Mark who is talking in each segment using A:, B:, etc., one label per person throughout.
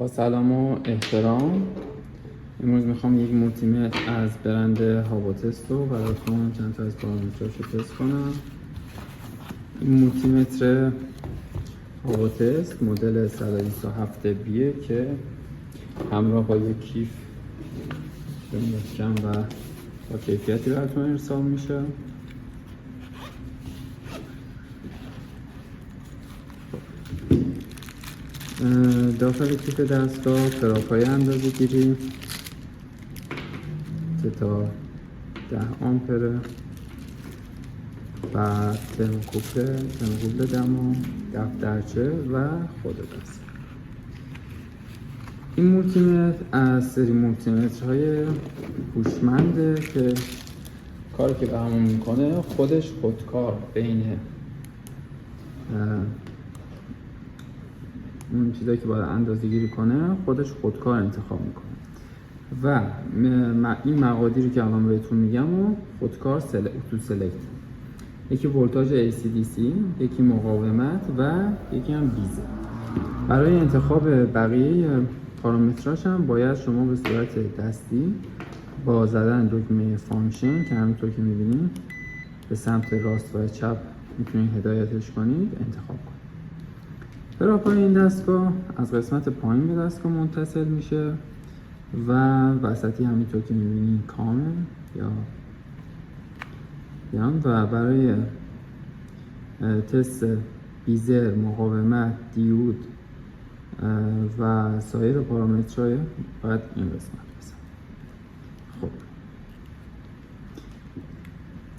A: با سلام و احترام، امروز میخوام یک مولتیمتر از برند هاواتست رو براتون چند تا از پارامتراش رو تست کنم. این مولتیمتر هاواتست مدل 127 بیه که همراه با یک کیف محکم و با کیفیتی براتون ارسال میشه. داخل کیف دستگاه تراپای اندازه گیری که تا 10 آمپره و ترموکوپل دما، دفترچه و خود دست. این مولتیمتر از سری مولتیمترهای هوشمنده که کاری که برامون میکنه خودکار بین اون چیزایی که باید اندازه گیری کنه خودکار انتخاب میکنه و این مقادیری که الان بهتون میگم و خودکار تو سلکت، یکی ولتاژ AC/DC، یکی مقاومت و یکی هم بیزه. برای انتخاب بقیه پارامتراش هم باید شما به صورت دستی با زدن دکمه فانکشن که همینطور که میبینید به سمت راست و چپ میتونید هدایتش کنید انتخاب کنید. تراپای این دستگاه از قسمت پایین به دستگاه متصل میشه و وسطی همینطور که میبینید کامل و برای تست بیزر، مقاومت، دیود و سایر پارامترهای باید این قسمت بزنید. خب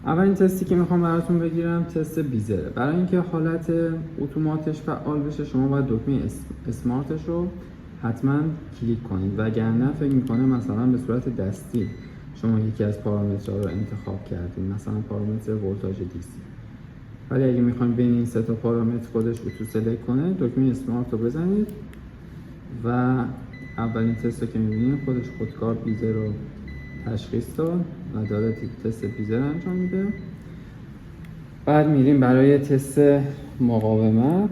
A: اولین تستی که میخوام براتون بگیرم تست بیزره. برای اینکه حالت اتوماتش فعال بشه شما باید دکمه اسمارتش رو حتما کلیک کنید، وگرنه فکر میکنه مثلا به صورت دستی شما یکی از پارامترها رو انتخاب کردید، مثلا پارامتر ولتاژ DC. ولی اگه میخوایم بین این سه تا پارامتر خودش اتو سلکت کنه دکمه اسمارت رو بزنید و اولین تست رو که میبینید خودکار بیزر رو تشخیص داد و داره تست بیزر انجام میده. بعد میریم برای تست مقاومت.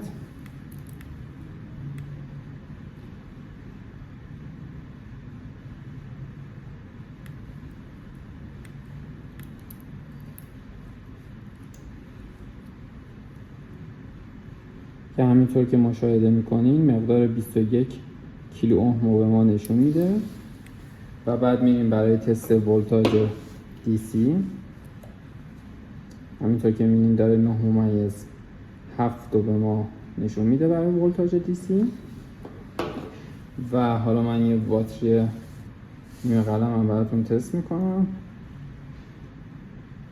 A: که همینطور که مشاهده میکنین مقدار 21 کیلو اوم به ما نشون میده. و بعد میریم برای تست ولتاژ DC. همینطور که میبینید داره 9.7 به ما نشون میده برای ولتاژ DC. و حالا من یه باتری نیمه قلم هم براتون تست میکنم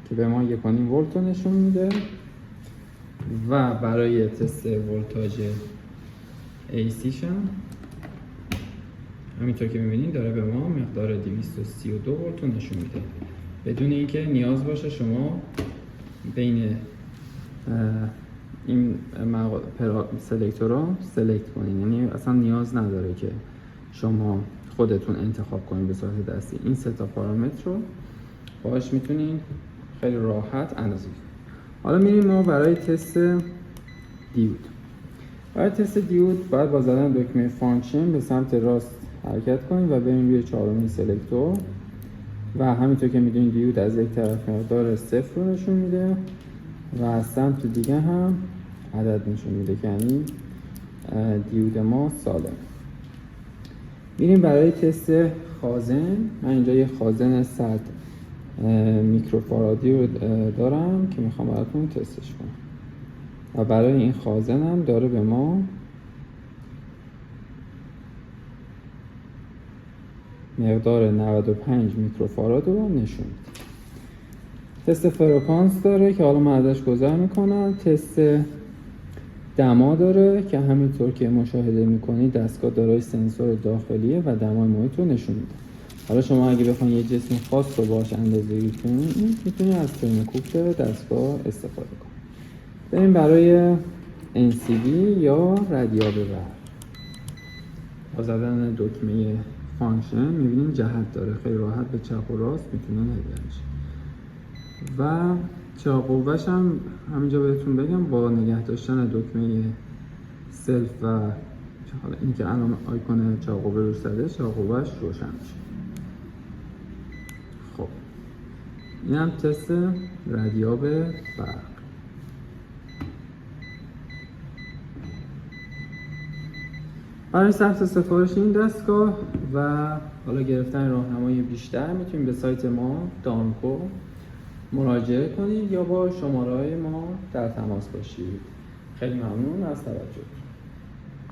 A: که به ما 1.5 ولت نشون میده. و برای تست ولتاژ AC شم همینطور که میبینید داره به ما مقدار 232 ولت نشون میده، بدون اینکه نیاز باشه شما بین این سلکتورها سلکت کنید، یعنی اصلا نیاز نداره که شما خودتون انتخاب کنید به صورت دستی. این سه تا پارامتر رو باهاش میتونید خیلی راحت اندازه کنید. حالا میریم ما برای تست دیود. برای تست دیود باید با زدن دکمه فانکشن به سمت راست حرکت کنید و بریم روی چهارمین سلکتور و همینطور که میدونید دیود از یک طرف مقدار 0 رو نشون میده و از سمت دیگه هم عدد نشون میده که یعنی دیود ما سالم. میریم برای تست خازن. من اینجا یه خازن 100 میکروفارادی رو دارم که میخوام براتون تستش کنم و برای این خازن هم داره به ما مقدار 95 میکروفاراد رو نشون میده. تست فرکانس داره که حالا من ازش گذر میکنم. تست دما داره که همینطور که مشاهده میکنید دستگاه دارای سنسور داخلیه و دمای محیط رو نشون میده. حالا شما اگه بخواید یه جسم خاص رو باهاش اندازه‌گیری کنید میتونید از ترموکوپل دستگاه استفاده کنید. بریم برای NCV یا رادیال برق. با زدن دکمه فانکشن میبینید جهت داره، خیلی راحت به چپ و راست میتونه هدایت شه. و چراغ قوه‌ش هم همینجا بهتون بگم با نگه داشتن دکمه سلف و حالا این که الان آیکون چاقوبه روش زده، چاقوبهش روشن میشه. خب این هم تست ردیاب برق. برای ثبت سفارش این دستگاه و حالا گرفتن راهنمای بیشتر میتونید به سایت ما دانکو مراجعه کنید یا با شماره‌های ما در تماس باشید. خیلی ممنون از توجه.